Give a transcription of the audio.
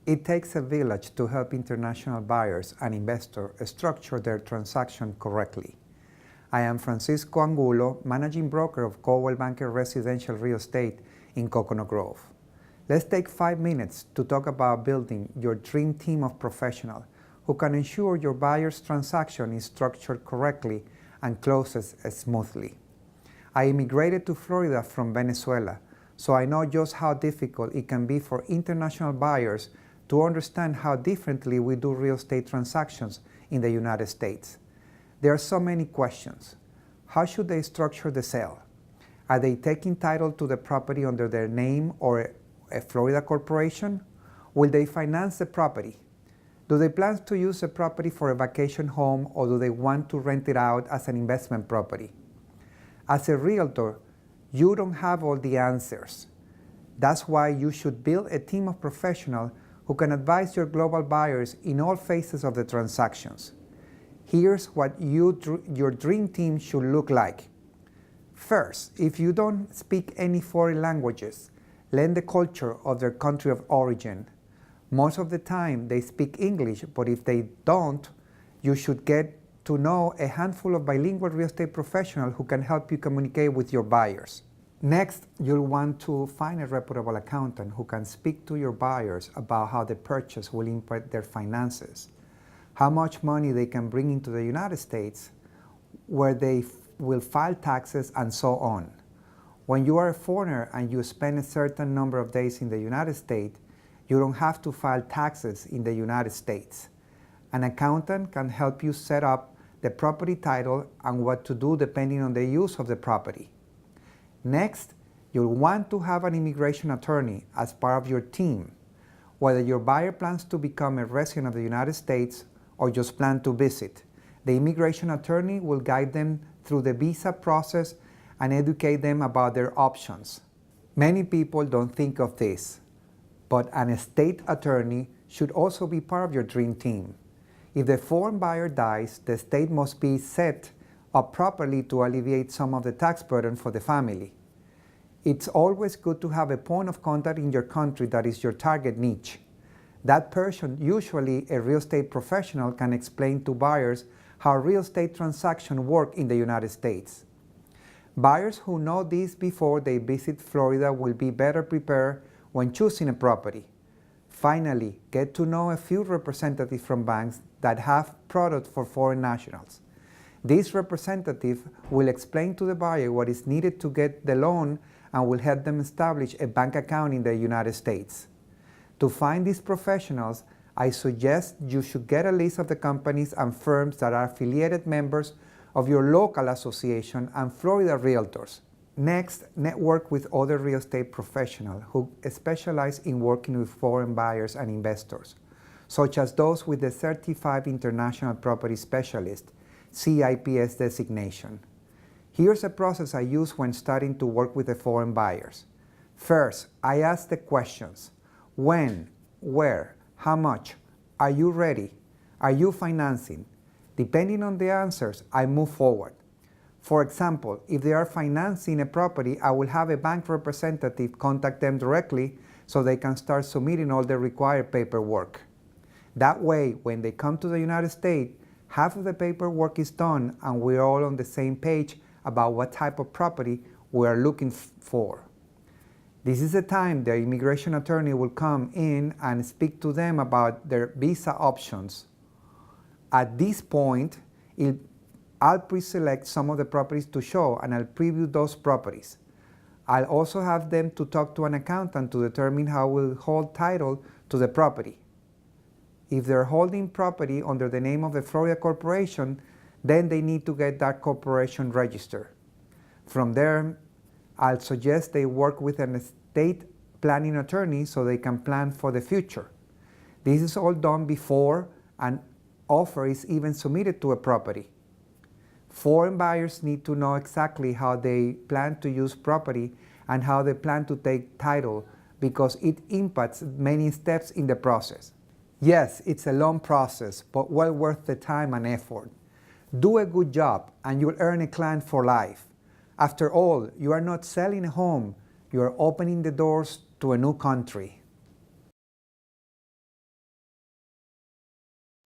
It takes a village to help international buyers and investors structure their transaction correctly. I am Francisco Angulo, Managing Broker of Coldwell Banker Residential Real Estate in Coconut Grove. Let's take 5 minutes to talk about building your dream team of professionals who can ensure your buyer's transaction is structured correctly and closes smoothly. I immigrated to Florida from Venezuela, so I know just how difficult it can be for international buyers to understand how differently we do real estate transactions in the United States. There are so many questions. How should they structure the sale? Are they taking title to the property under their name or a Florida corporation? Will they finance the property? Do they plan to use the property for a vacation home, or do they want to rent it out as an investment property? As a realtor, you don't have all the answers. That's why you should build a team of professionals who can advise your global buyers in all phases of the transactions. Here's what your dream team should look like. First, if you don't speak any foreign languages, learn the culture of their country of origin. Most of the time they speak English, but if they don't, you should get to know a handful of bilingual real estate professionals who can help you communicate with your buyers. Next, you'll want to find a reputable accountant who can speak to your buyers about how the purchase will impact their finances, how much money they can bring into the United States, where they will file taxes, and so on. When you are a foreigner and you spend a certain number of days in the United States, you don't have to file taxes in the United States. An accountant can help you set up the property title and what to do depending on the use of the property. Next, you'll want to have an immigration attorney as part of your team, whether your buyer plans to become a resident of the United States or just plan to visit. The immigration attorney will guide them through the visa process and educate them about their options. Many people don't think of this, but an estate attorney should also be part of your dream team. If the foreign buyer dies, the estate must be set up properly to alleviate some of the tax burden for the family. It's always good to have a point of contact in your country that is your target niche. That person, usually a real estate professional, can explain to buyers how real estate transactions work in the United States. Buyers who know this before they visit Florida will be better prepared when choosing a property. Finally, get to know a few representatives from banks that have products for foreign nationals. These representatives will explain to the buyer what is needed to get the loan and will help them establish a bank account in the United States. To find these professionals, I suggest you should get a list of the companies and firms that are affiliated members of your local association and Florida Realtors. Next, network with other real estate professionals who specialize in working with foreign buyers and investors, such as those with the Certified International Property Specialist, CIPS designation. Here's a process I use when starting to work with the foreign buyers. First, I ask the questions: when, where, how much, are you ready, are you financing? Depending on the answers, I move forward. For example, if they are financing a property, I will have a bank representative contact them directly so they can start submitting all the required paperwork. That way, when they come to the United States, half of the paperwork is done and we're all on the same page about what type of property we are looking for. This is the time the immigration attorney will come in and speak to them about their visa options. At this point, I'll pre-select some of the properties to show and I'll preview those properties. I'll also have them to talk to an accountant to determine how we'll hold title to the property. If they're holding property under the name of the Florida corporation, then they need to get that corporation registered. From there, I'll suggest they work with an estate planning attorney so they can plan for the future. This is all done before an offer is even submitted to a property. Foreign buyers need to know exactly how they plan to use property and how they plan to take title because it impacts many steps in the process. Yes, it's a long process, but well worth the time and effort. Do a good job and you'll earn a client for life. After all, you are not selling a home, you are opening the doors to a new country.